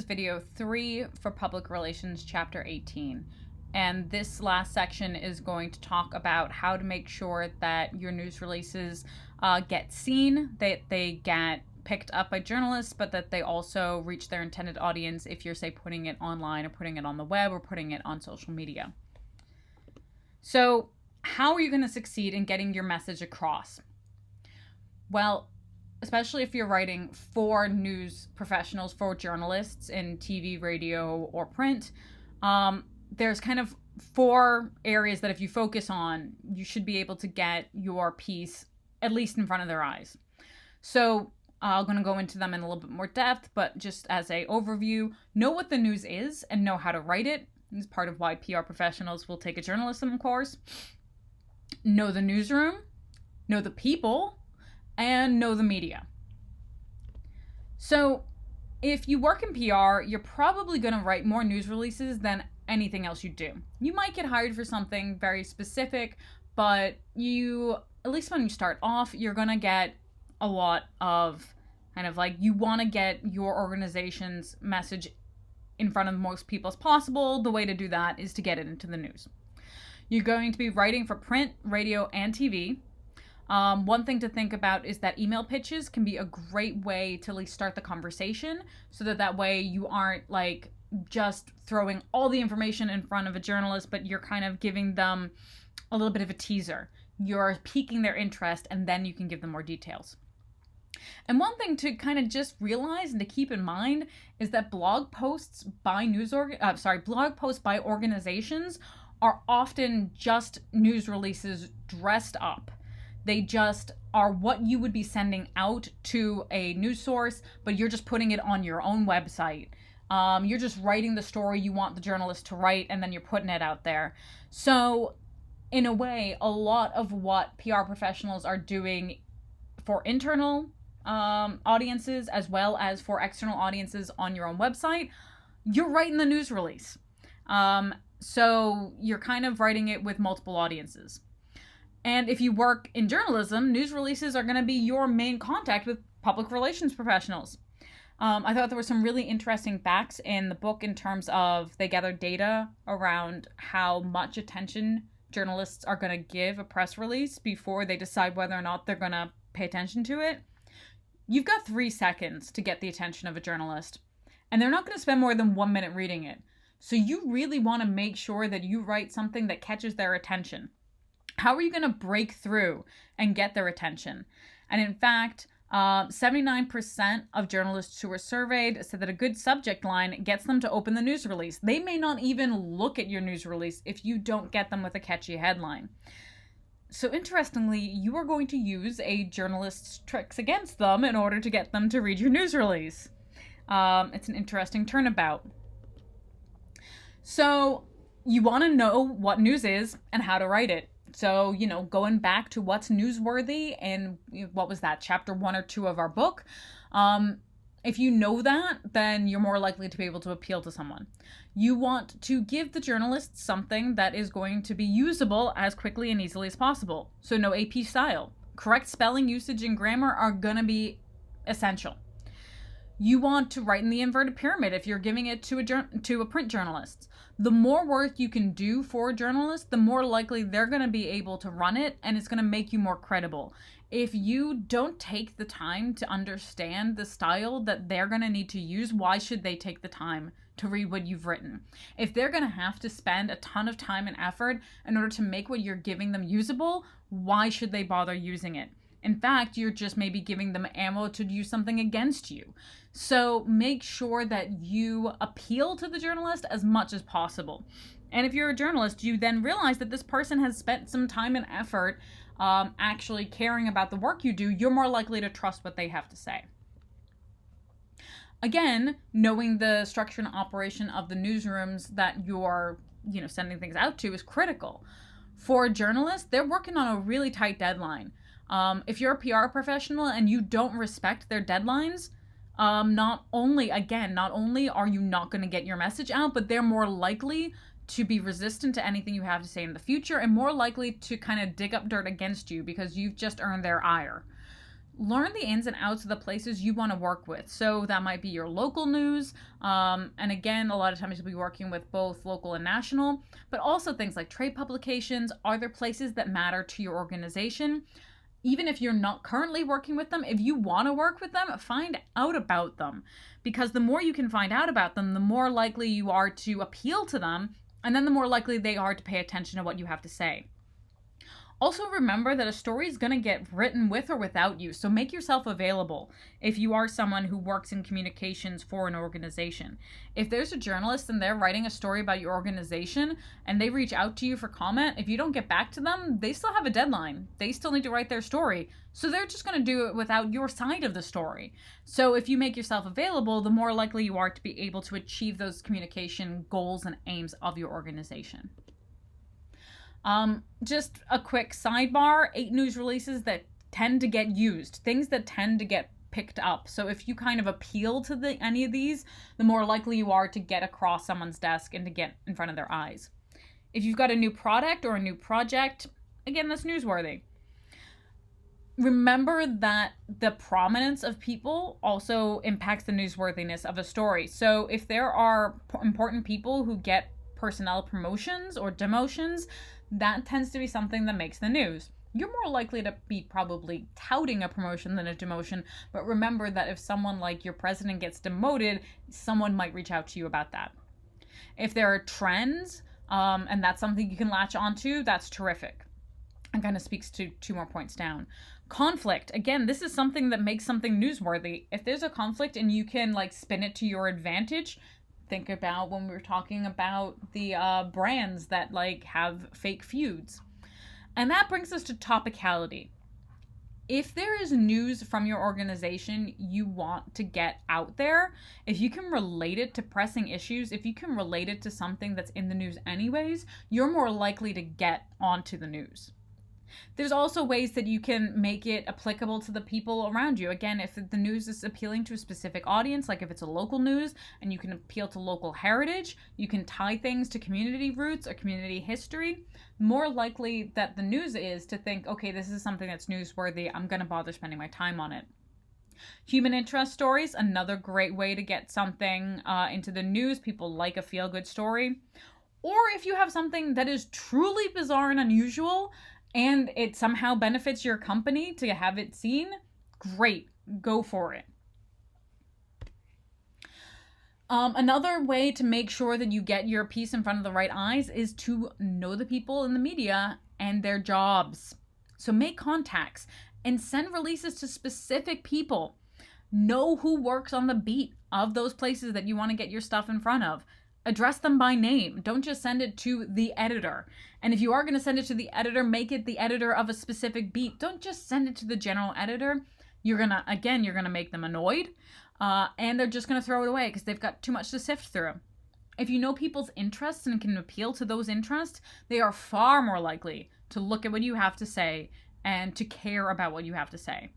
video 3 for Public Relations, Chapter 18. And this last section is going to talk about how to make sure that your news releases get seen, that they get picked up by journalists, but that they also reach their intended audience if you're, say, putting it online or putting it on the web or putting it on social media. So, how are you going to succeed in getting your message across? Well, especially if you're writing for news professionals, for journalists in TV, radio, or print, there's kind of 4 areas that if you focus on, you should be able to get your piece at least in front of their eyes. So I'm going to go into them in a little bit more depth, but just as an overview, know what the news is and know how to write it. This is part of why PR professionals will take a journalism course. Know the newsroom, know the people, and know the media. So if you work in PR, you're probably going to write more news releases than anything else you do. You might get hired for something very specific, but you, at least when you start off, you're going to get a lot of kind of like, you want to get your organization's message in front of most people as possible. The way to do that is to get it into the news. You're going to be writing for print, radio, and TV. One thing to think about is that email pitches can be a great way to at least start the conversation, so that way you aren't like just throwing all the information in front of a journalist, but you're kind of giving them a little bit of a teaser. You're piquing their interest, and then you can give them more details. And one thing to kind of just realize and to keep in mind is that blog posts by organizations are often just news releases dressed up. They just are what you would be sending out to a news source, but you're just putting it on your own website. You're just writing the story you want the journalist to write, and then you're putting it out there. So in a way, a lot of what PR professionals are doing for internal audiences as well as for external audiences on your own website, you're writing the news release. So you're kind of writing it with multiple audiences. And if you work in journalism, news releases are going to be your main contact with public relations professionals. I thought there were some really interesting facts in the book in terms of they gathered data around how much attention journalists are going to give a press release before they decide whether or not they're going to pay attention to it. You've got 3 seconds to get the attention of a journalist, and they're not going to spend more than 1 minute reading it. So you really want to make sure that you write something that catches their attention. How are you going to break through and get their attention? And in fact, 79% of journalists who were surveyed said that a good subject line gets them to open the news release. They may not even look at your news release if you don't get them with a catchy headline. So interestingly, you are going to use a journalist's tricks against them in order to get them to read your news release. It's an interesting turnabout. So you want to know what news is and how to write it. So, going back to what's newsworthy and what was that, chapter 1 or 2 of our book, if you know that, then you're more likely to be able to appeal to someone. You want to give the journalist something that is going to be usable as quickly and easily as possible. So no AP style. Correct spelling, usage, and grammar are going to be essential. You want to write in the inverted pyramid if you're giving it to a print journalist. The more work you can do for a journalist, the more likely they're going to be able to run it, and it's going to make you more credible. If you don't take the time to understand the style that they're going to need to use, why should they take the time to read what you've written? If they're going to have to spend a ton of time and effort in order to make what you're giving them usable, why should they bother using it? In fact, you're just maybe giving them ammo to use something against you. So make sure that you appeal to the journalist as much as possible. And if you're a journalist, you then realize that this person has spent some time and effort actually caring about the work you do, you're more likely to trust what they have to say. Again, knowing the structure and operation of the newsrooms that you're sending things out to is critical. For a journalist, they're working on a really tight deadline. If you're a PR professional and you don't respect their deadlines, not only are you not going to get your message out, but they're more likely to be resistant to anything you have to say in the future and more likely to kind of dig up dirt against you because you've just earned their ire. Learn the ins and outs of the places you want to work with. So that might be your local news. And again, a lot of times you'll be working with both local and national, but also things like trade publications. Are there places that matter to your organization? Even if you're not currently working with them, if you want to work with them, find out about them. Because the more you can find out about them, the more likely you are to appeal to them, and then the more likely they are to pay attention to what you have to say. Also, remember that a story is going to get written with or without you, so make yourself available if you are someone who works in communications for an organization. If there's a journalist and they're writing a story about your organization and they reach out to you for comment, if you don't get back to them, they still have a deadline. They still need to write their story, so they're just going to do it without your side of the story. So if you make yourself available, the more likely you are to be able to achieve those communication goals and aims of your organization. Just a quick sidebar, 8 news releases that tend to get used, things that tend to get picked up. So if you kind of appeal to any of these, the more likely you are to get across someone's desk and to get in front of their eyes. If you've got a new product or a new project, again, that's newsworthy. Remember that the prominence of people also impacts the newsworthiness of a story. So if there are important people who get personnel promotions or demotions, that tends to be something that makes the news. You're more likely to be probably touting a promotion than a demotion, but remember that if someone like your president gets demoted, someone might reach out to you about that. If there are trends, and that's something you can latch onto, that's terrific. And kind of speaks to 2 more points down. Conflict. Again, this is something that makes something newsworthy. If there's a conflict and you can spin it to your advantage, think about when we were talking about the brands that have fake feuds. And that brings us to topicality. If there is news from your organization you want to get out there, if you can relate it to pressing issues, if you can relate it to something that's in the news anyways, you're more likely to get onto the news. There's also ways that you can make it applicable to the people around you. Again, if the news is appealing to a specific audience, like if it's a local news and you can appeal to local heritage, you can tie things to community roots or community history, more likely that the news is to think, okay, this is something that's newsworthy, I'm going to bother spending my time on it. Human interest stories, another great way to get something into the news. People like a feel-good story. Or if you have something that is truly bizarre and unusual, and it somehow benefits your company to have it seen, great, go for it. Another way to make sure that you get your piece in front of the right eyes is to know the people in the media and their jobs. So make contacts and send releases to specific people. Know who works on the beat of those places that you want to get your stuff in front of. Address them by name. Don't just send it to the editor. And if you are going to send it to the editor, make it the editor of a specific beat. Don't just send it to the general editor. You're going to make them annoyed. And they're just going to throw it away because they've got too much to sift through. If you know people's interests and can appeal to those interests, they are far more likely to look at what you have to say and to care about what you have to say.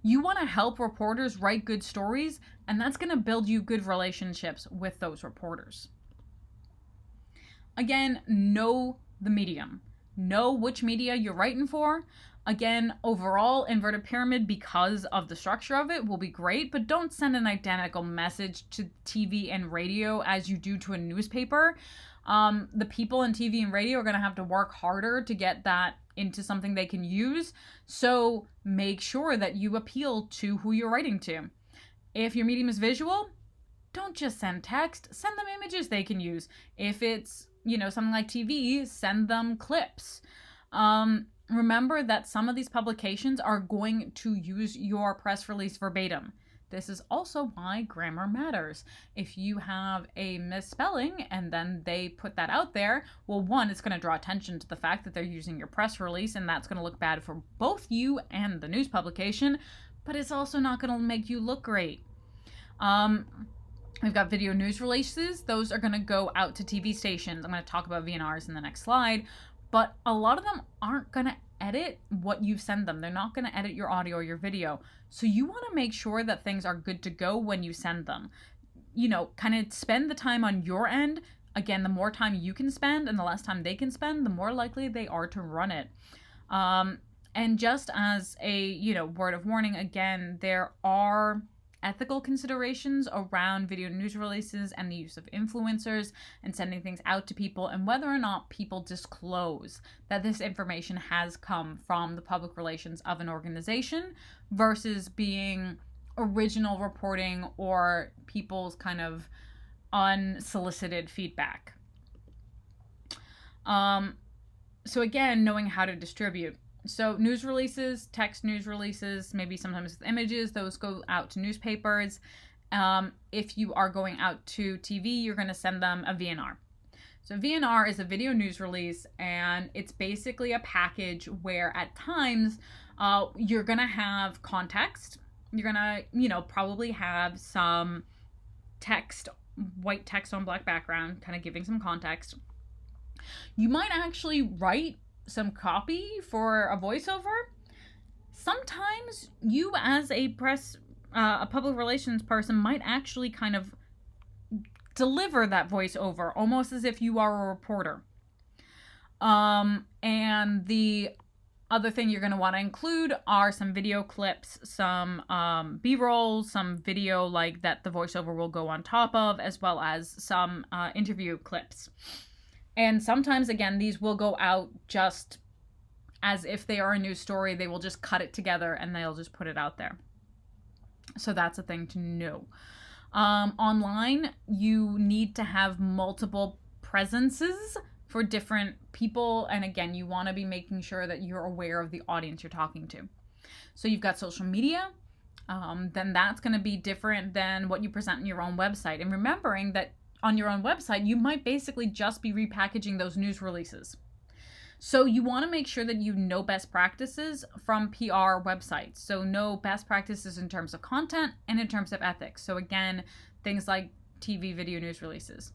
You want to help reporters write good stories, and that's going to build you good relationships with those reporters. Again, know the medium. Know which media you're writing for. Again, overall, inverted pyramid, because of the structure of it, will be great, but don't send an identical message to TV and radio as you do to a newspaper. The people in TV and radio are going to have to work harder to get that into something they can use, so make sure that you appeal to who you're writing to. If your medium is visual, don't just send text, send them images they can use. If it's something like TV, send them clips. Remember that some of these publications are going to use your press release verbatim. This is also why grammar matters. If you have a misspelling and then they put that out there, well, one, it's going to draw attention to the fact that they're using your press release, and that's going to look bad for both you and the news publication, but it's also not going to make you look great. We've got video news releases. Those are going to go out to TV stations. I'm going to talk about VNRs in the next slide, but a lot of them aren't going to edit what you send them. They're not going to edit your audio or your video. So you want to make sure that things are good to go when you send them. Kind of spend the time on your end. Again, the more time you can spend and the less time they can spend, the more likely they are to run it. And just as a, word of warning, again, there are ethical considerations around video news releases and the use of influencers and sending things out to people, and whether or not people disclose that this information has come from the public relations of an organization versus being original reporting or people's kind of unsolicited feedback. So again, knowing how to distribute. So news releases, text news releases, maybe sometimes with images, those go out to newspapers. If you are going out to TV, you're going to send them a VNR. So VNR is a video news release, and it's basically a package where at times you're going to have context. You're going to, probably have some text, white text on black background, kind of giving some context. You might actually write some copy for a voiceover. Sometimes you as a public relations person might actually kind of deliver that voiceover almost as if you are a reporter. And the other thing you're going to want to include are some video clips, some B-rolls, some video like that the voiceover will go on top of, as well as some interview clips. And sometimes, again, these will go out just as if they are a news story. They will just cut it together and they'll just put it out there. So that's a thing to know. Online, you need to have multiple presences for different people. And again, you want to be making sure that you're aware of the audience you're talking to. So you've got social media. Then that's going to be different than what you present on your own website. And remembering that on your own website, you might basically just be repackaging those news releases. So you want to make sure that you know best practices from PR websites. So know best practices in terms of content and in terms of ethics. So again, things like TV video news releases.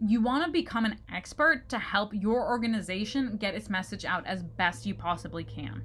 You want to become an expert to help your organization get its message out as best you possibly can.